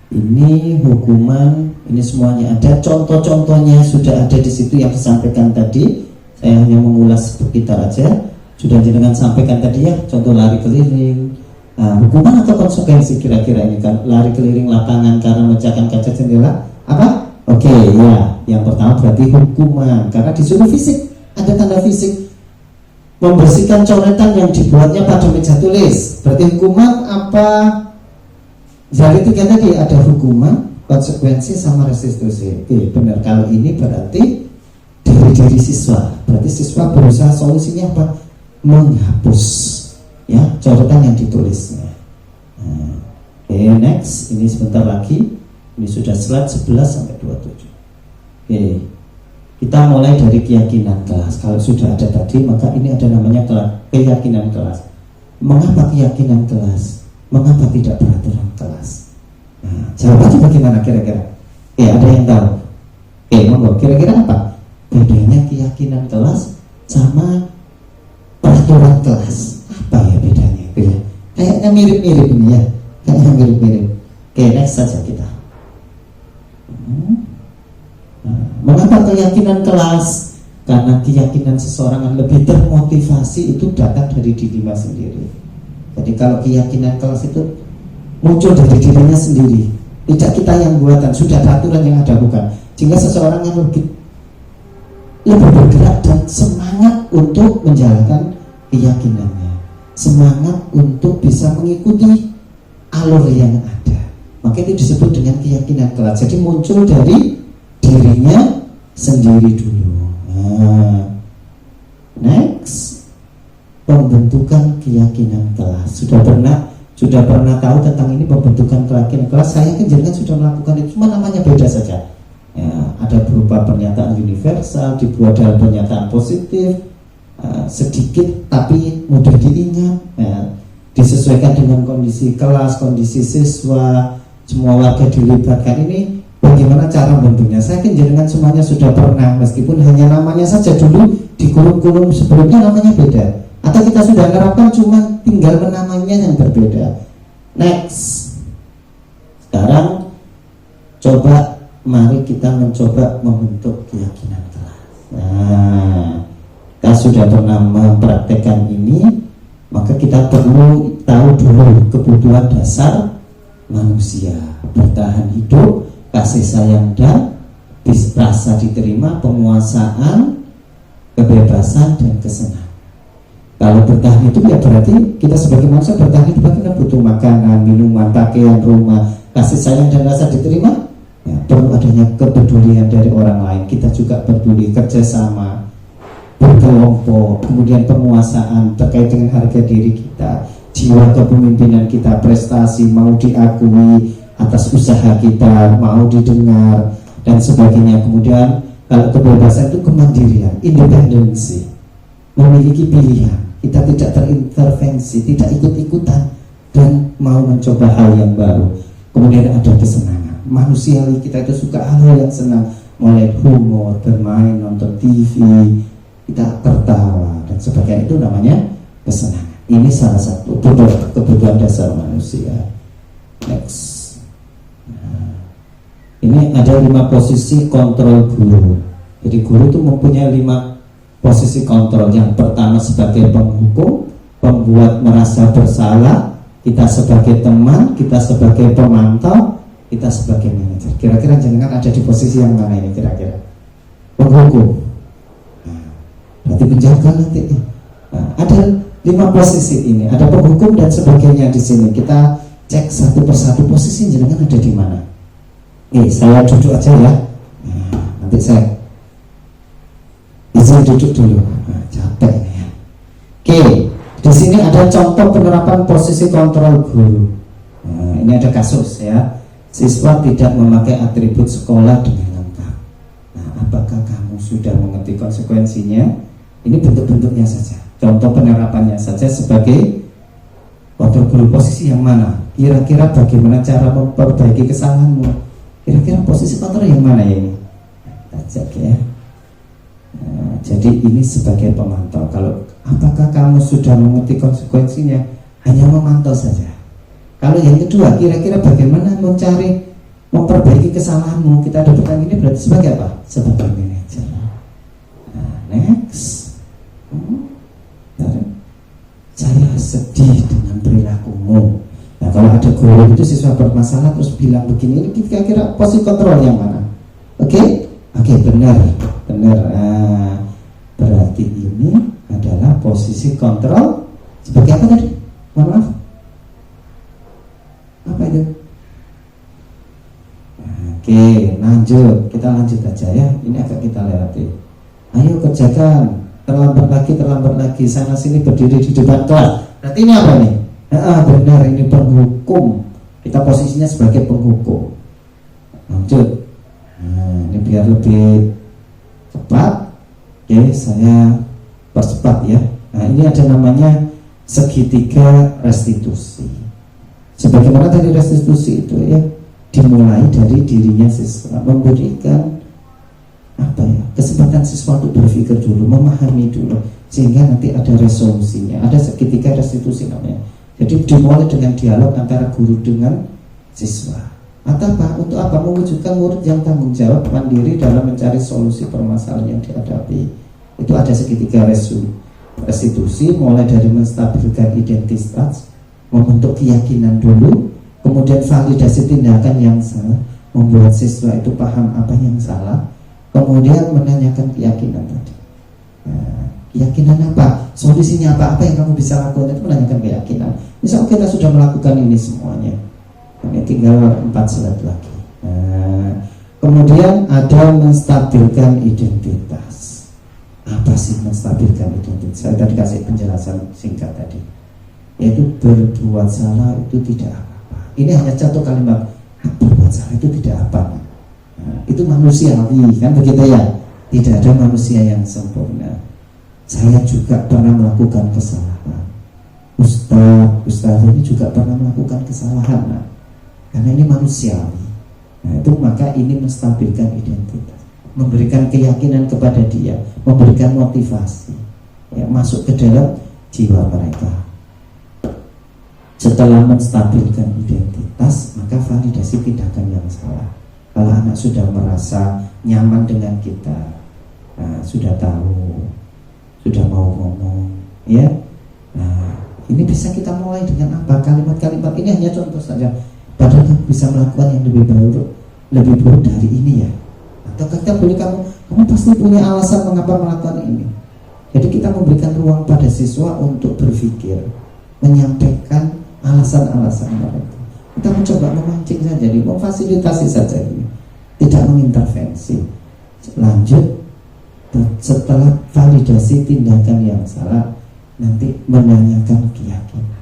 Ini hukuman, ini semuanya ada, contoh-contohnya sudah ada di situ yang disampaikan tadi. Saya hanya mengulas sekitar aja. Sudah jenengan sampaikan tadi ya, contoh lari keliling. Nah, hukuman atau konsekuensi kira-kira ini kan? Lari keliling lapangan karena memecahkan kaca jendela. Apa? Oke, ya. Yang pertama berarti hukuman karena disuruh fisik, ada tanda fisik. Membersihkan coretan yang dibuatnya pada meja tulis. Berarti hukuman apa? Jadi tiga tadi ada hukuman, konsekuensi sama restitusi. Oke, benar. Kalau ini berarti dari diri siswa. Berarti siswa berusaha solusinya apa? Menghapus ya coretan yang ditulisnya. Nah, oke, next. Ini sebentar lagi. Ini sudah slide 11 sampai 27. Oke. Kita mulai dari keyakinan kelas. Kalau sudah ada tadi, maka ini ada namanya keyakinan kelas. Mengapa keyakinan kelas? Mengapa tidak peraturan kelas? Nah, jawabannya bagaimana kira-kira? Ada yang tahu? Monggo. Kira-kira apa bedanya keyakinan kelas sama peraturan kelas? Apa ya bedanya itu ya? Kayaknya mirip-mirip ini ya. Kayaknya mirip-mirip. Next saja kita. Mengapa keyakinan kelas? Karena keyakinan seseorang yang lebih termotivasi itu datang dari dirinya sendiri. Jadi kalau keyakinan kelas itu muncul dari dirinya sendiri, tidak kita yang buatan, sudah ada aturan yang ada, bukan. Sehingga seseorang yang lebih bergerak dan semangat untuk menjalankan keyakinannya, semangat untuk bisa mengikuti alur yang ada. Maka itu disebut dengan keyakinan kelas. Jadi muncul dari dirinya sendiri dulu. Nah, next. Pembentukan keyakinan kelas. Sudah pernah tahu tentang ini, pembentukan keyakinan kelas. Saya kan jangan sudah melakukan itu, cuma namanya beda saja ya, ada berupa pernyataan universal, dibuat dalam pernyataan positif, sedikit tapi mudah diingat ya, disesuaikan dengan kondisi kelas, kondisi siswa, semua warga dilibatkan. Ini bagaimana cara membentuknya? Saya kan jangan semuanya sudah pernah, meskipun hanya namanya saja dulu di kurikulum sebelumnya namanya beda. Atau kita sudah menerapkan cuma tinggal menamainya yang berbeda. Next. Sekarang coba mari kita mencoba membentuk keyakinan kelas. Nah, kita sudah pernah mempraktekkan ini, maka kita perlu tahu dulu kebutuhan dasar manusia: bertahan hidup, kasih sayang dan rasa diterima, penguasaan, kebebasan dan kesenangan. Kalau bertahan hidup ya berarti kita sebagai manusia bertahan hidup, kita butuh makanan, minuman, pakaian, rumah, kasih sayang dan rasa diterima. Ya, perlu adanya kepedulian dari orang lain. Kita juga peduli, kerjasama, berkelompok, kemudian penguasaan terkait dengan harga diri kita, jiwa kepemimpinan kita, prestasi, mau diakui atas usaha kita, mau didengar dan sebagainya. Kemudian kalau kebebasan itu kemandirian, independensi, memiliki pilihan. Kita tidak terintervensi, tidak ikut-ikutan, dan mau mencoba hal yang baru. Kemudian ada kesenangan. Manusiawi kita itu suka hal yang senang, mulai humor, bermain, nonton TV, kita tertawa dan sebagainya. Itu namanya kesenangan. Ini salah satu kebutuhan dasar manusia. Next. Nah, ini ada 5 posisi kontrol guru. Jadi guru itu mempunyai 5 Posisi kontrol yang pertama sebagai penghukum, pembuat merasa bersalah, kita sebagai teman, kita sebagai pemantau, kita sebagai manajer. Kira-kira jenengan ada di posisi yang mana ini kira-kira? Penghukum. Berarti penjaga nanti. Ada 5 posisi ini, ada penghukum dan sebagainya di sini. Kita cek satu persatu posisi jenengan ada di mana. Saya duduk aja ya. Nanti saya izin duduk dulu. Capek ini ya. Di sini ada contoh penerapan posisi kontrol guru. Ini ada kasus ya. Siswa tidak memakai atribut sekolah dengan lengkap. Apakah kamu sudah mengerti konsekuensinya? Ini bentuk-bentuknya saja. Contoh penerapannya saja sebagai kontrol guru. Posisi yang mana? Kira-kira bagaimana cara memperbaiki kesalahanmu? Kira-kira posisi kontrol yang mana ya ini? Kita cek ya. Jadi ini sebagai pemantau. Kalau apakah kamu sudah mengerti konsekuensinya? Hanya memantau saja. Kalau yang kedua, kira-kira bagaimana memperbaiki kesalahanmu? Kita ada pertanyaan ini berarti sebagai apa? Sebagai manajer. Next. Saya sedih dengan perilakumu. Nah, kalau ada guru itu siswa bermasalah terus bilang begini, ini kira-kira posisi kontrol yang mana? Oke, benar. Berarti ini adalah posisi kontrol sebagai apa tadi? Mohon maaf. Apa itu? Oke, lanjut. Kita lanjut aja ya. Ini agak kita lewati. Ayo kerjakan. Terlambat lagi. Sana sini berdiri di depan kelas. Berarti ini apa nih? Benar, ini penghukum. Kita posisinya sebagai penghukum. Lanjut. Ini biar lebih cepat. Oke, saya percepat ya. Ini ada namanya segitiga restitusi. Sebagaimana tadi restitusi itu ya, dimulai dari dirinya siswa, memberikan kesempatan siswa untuk berpikir dulu, memahami dulu, sehingga nanti ada resolusinya. Ada segitiga restitusi namanya. Jadi dimulai dengan dialog antara guru dengan siswa. Atau apa? Untuk apa? Mewujudkan murid yang tanggung jawab, mandiri dalam mencari solusi permasalahan yang dihadapi. Itu ada segitiga restitusi, mulai dari menstabilkan identitas, membentuk keyakinan dulu, kemudian validasi tindakan yang salah, membuat siswa itu paham apa yang salah, kemudian menanyakan keyakinan tadi. Keyakinan apa? Solusinya apa? Apa yang kamu bisa lakukan? Itu menanyakan keyakinan. Misal kita sudah melakukan ini semuanya, ini tinggal 4 slide lagi. Kemudian ada menstabilkan identitas. Apa sih menstabilkan identitas? Saya tadi kasih penjelasan singkat tadi, yaitu berbuat salah itu tidak apa-apa. Ini hanya satu kalimat, berbuat salah itu tidak apa. Itu manusiawi kan begitu ya. Tidak ada manusia yang sempurna. Saya juga pernah melakukan kesalahan. Ustaz ini juga pernah melakukan kesalahan. Karena ini manusiawi. Itu maka ini menstabilkan identitas, memberikan keyakinan kepada dia, memberikan motivasi ya, masuk ke dalam jiwa mereka. Setelah menstabilkan identitas, maka validasi tindakan yang salah. Kalau anak sudah merasa nyaman dengan kita, sudah tahu, sudah mau ngomong, ya, ini bisa kita mulai dengan apa? Kalimat-kalimat ini hanya contoh saja. Padahal bisa melakukan yang lebih buruk dari ini ya. Atau kita boleh kamu pasti punya alasan mengapa melakukan ini. Jadi kita memberikan ruang pada siswa untuk berpikir, menyampaikan alasan-alasan mereka. Kita mencoba memancing saja, memfasilitasi saja ini, tidak mengintervensi. Lanjut, setelah validasi tindakan yang salah, nanti menanyakan keyakinan.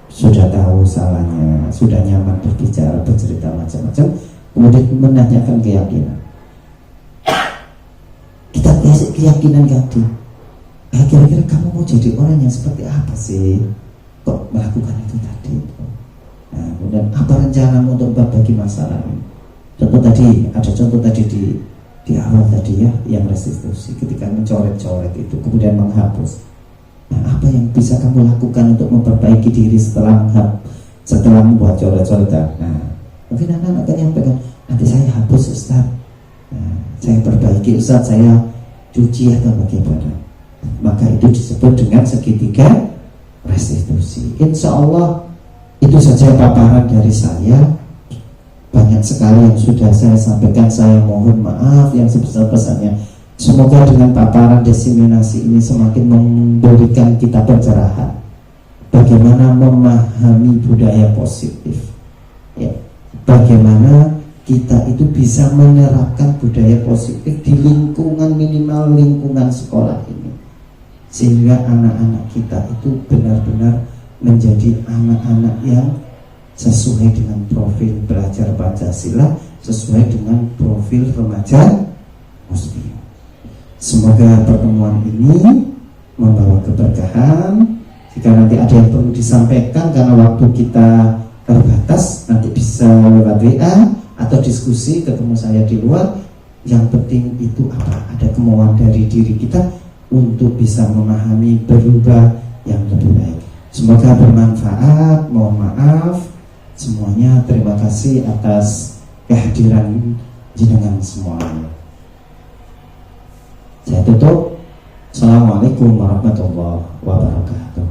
Sudah tahu salahnya, sudah nyaman berbicara, bercerita macam-macam, kemudian menanyakan keyakinan. Kita kasih keyakinan tadi. Kira-kira kamu mau jadi orang yang seperti apa sih? Kok melakukan itu tadi? Kemudian apa rencanamu untuk berbagi masalah ini? Contoh tadi, ada contoh tadi di awal tadi ya, yang restitusi, ketika mencoret-coret itu, kemudian menghapus. Apa yang bisa kamu lakukan untuk memperbaiki diri setelah membuat coret-coretan? Mungkin anak-anak akan nyampaikan, nanti saya hapus Ustaz, saya perbaiki Ustaz, saya cuci atau bagaimana, maka itu disebut dengan segitiga restitusi. Insya Allah itu saja paparan dari saya. Banyak sekali yang sudah saya sampaikan, saya mohon maaf yang sebesar-besarnya. Semoga dengan paparan diseminasi ini semakin memberikan kita pencerahan bagaimana memahami budaya positif, ya, bagaimana kita itu bisa menerapkan budaya positif di lingkungan, minimal lingkungan sekolah ini, sehingga anak-anak kita itu benar-benar menjadi anak-anak yang sesuai dengan profil belajar Pancasila, sesuai dengan profil remaja Muslim. Semoga pertemuan ini membawa keberkahan. Jika nanti ada yang perlu disampaikan karena waktu kita terbatas, nanti bisa lewat WA atau diskusi, ketemu saya di luar. Yang penting itu apa? Ada kemauan dari diri kita untuk bisa memahami, berubah yang lebih baik. Semoga bermanfaat. Mohon maaf semuanya. Terima kasih atas kehadiran jenengan semuanya. Saya tutup. Assalamualaikum warahmatullahi wabarakatuh.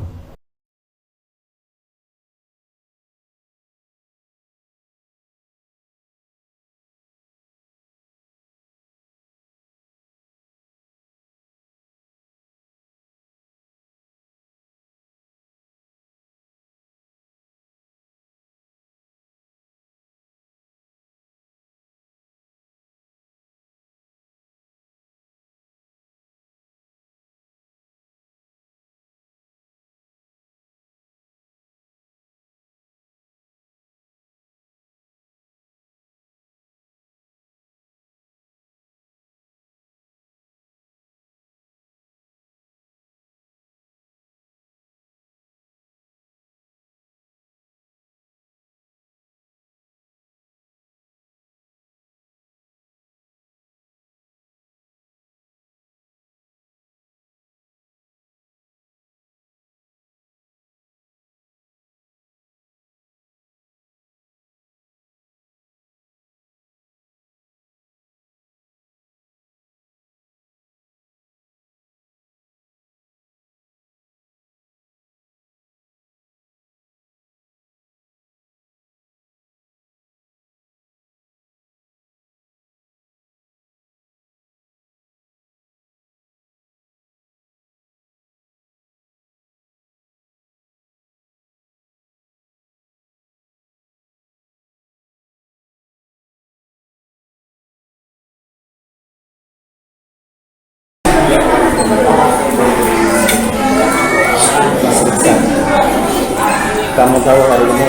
Kamu tahu hari ini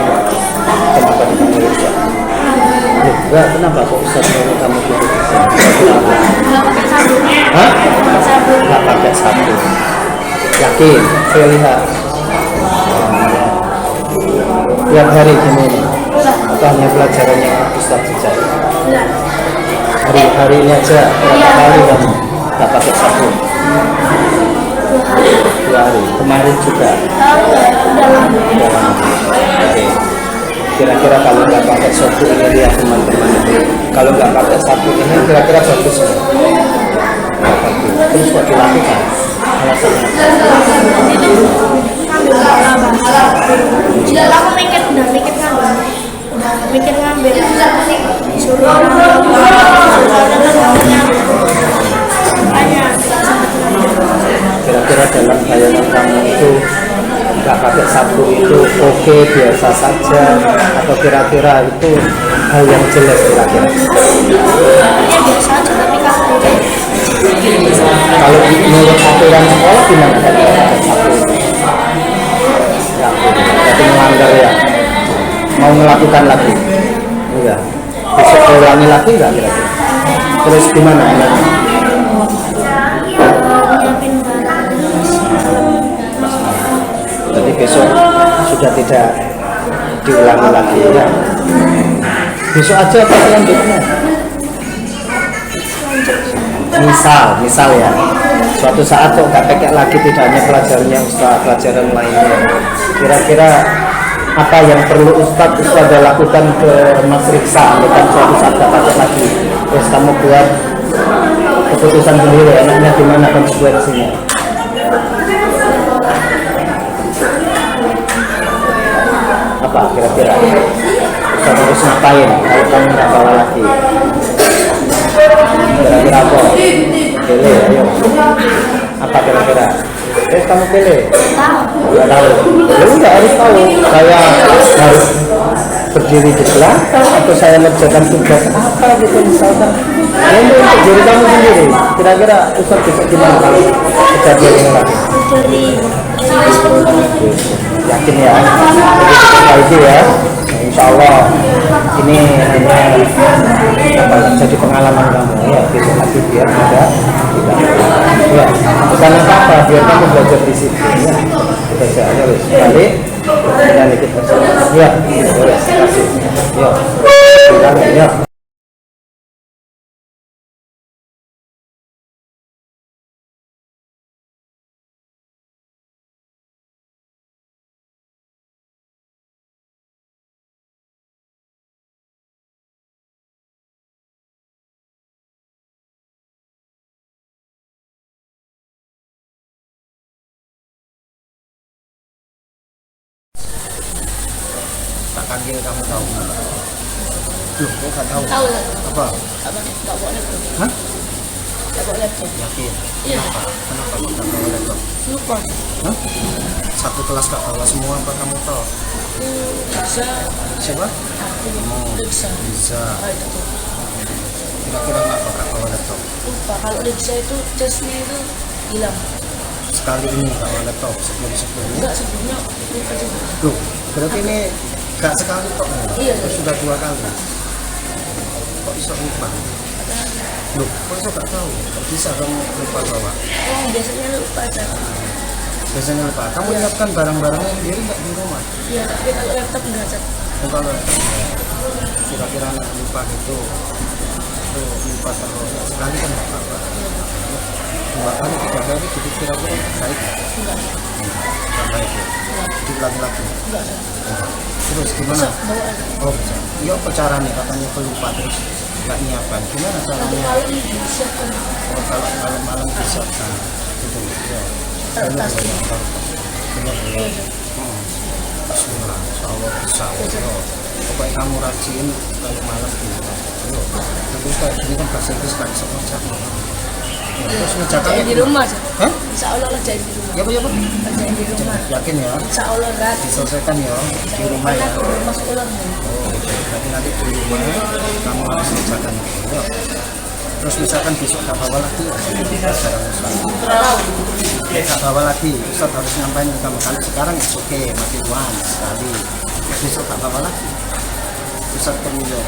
kenapa dipanggil Ustaz? Enggak, kenapa kok Ustaz kamu duduk di sini? Hah? Enggak pakai sabun. Yakin? Saya lihat. Tiap hari gini atau hanya pelajarannya Ustaz saja? Hari ini aja berapa kali kamu enggak pakai sabun? 2 hari. Kemarin juga. Oke. Kira-kira kalau nggak pakai sabun ini lihat teman-teman. Kalau nggak pakai sabun ini kira-kira bagus nggak? Terus kok dilakukan? Alasannya? Aku mikir ngambil suruh kira-kira dalam bayangan kamu itu nggak pakai sabun itu oke, biasa saja, atau kira-kira itu hal yang jelek kira-kira? ya biasa aja, tapi kalau menurut aturan sekolah gimana kalau pakai sabun? Ya, berarti melanggar ya. Mau melakukan lagi? Enggak. Besok ulangi lagi enggak kira-kira? Terus gimana enaknya? Jadi besok sudah tidak diulangi lagi ya. Besok aja apa selanjutnya? Misal ya, suatu saat kok nggak pakai lagi, tidak hanya pelajarannya Ustaz, pelajaran lainnya. Kira-kira apa yang perlu Ustaz lakukan ke Mas Riksa, bukan suatu saat nggak pakai lagi. Terus kamu buat keputusan sendiri enaknya gimana konsekuensinya. Apa kira-kira Ustaz harus ngapain kalau kamu nggak bawa lagi? Kira-kira apa? Pilih, ayo. Apa kira-kira? Kamu pilih? Nggak tahu. Ya udah harus tahu. Saya harus berdiri di belakang atau saya mengerjakan tugas apa gitu misalkan. Ya ini untuk diri kamu sendiri. Kira-kira Ustaz bisa gimana kalau kejadian ini lagi? Yakin ya? Jadi itu ya. Insya Allah ini hanya jadi pengalaman kamu ya, besok lagi biar ada ya, bukan apa biar kamu belajar disiplin ya. Kita saja harus balik dan kita ya, boleh kasih ya, Kagil kamu tahu? Loh, kok nggak tahu? Tahu. Apa? Nggak boleh tuh. Hah? Nggak boleh laptop. Yakin? Iya. Kenapa kok nggak bawa laptop? Lupa. Hah? Satu kelas nggak bawa semua apa kamu tahu? Bisa. Siapa? Riksa. Bisa. Itu tuh. Kira-kira kenapa nggak bawa laptop? Lupa. Kalau Riksa itu casnya itu hilang. Sekali ini nggak bawa laptop sebelumnya? Enggak, sebelumnya lupa juga. Loh, berarti ini nggak sekali kok? Iya. Sudah 2 kali. Kok bisa lupa? Loh, kok bisa nggak tahu? Kok bisa kamu lupa bawa? Oh, biasanya lupa aja. Biasanya lupa. Kamu ingatkan barang-barangnya sendiri nggak di rumah? Iya, tapi kalau laptop enggak aja. Kalau kira-kira nggak lupa gitu, itu lupa terus sekali kan nggak apa-apa. 2 kali, 3 kali, jadi kira-kira baik. Enggak. Nggak baik ya. Diulangi lagi. Enggak. Terus gimana? Bisa bawa aja. Oh bisa. Iya apa caranya? Katanya pelupa terus nggak nyiapkan. Gimana Nanti caranya? malam disiapkan. Oh, kalau malam-malam disiapkan. Gitu. Ya. Taruh tas. Benar ya. Bismillah, insya Allah bisa. Oh, pokoknya kamu rajin kalau malam gitu. Terus kayak gini kan bahasa Inggris nggak bisa ngerjakan. Terus ngerjakan Kerjain di rumah aja. Hah? Insya Allah kerjain di rumah. Ya apa ya apa? Kerjain di rumah. Yakin ya? Insya Allah gratis. Diselesaikan ya di rumah ya. Karena ke rumah sekolahnya. Oh, berarti nanti di rumah kamu harus kerjakan. Ya. Terus misalkan besok tak bawa lagi, tak bawa lagi, Ustaz harus nyampain ke kamu kali sekarang oke, mati uang sekali. Besok tak bawa lagi, Ustaz perlu ya.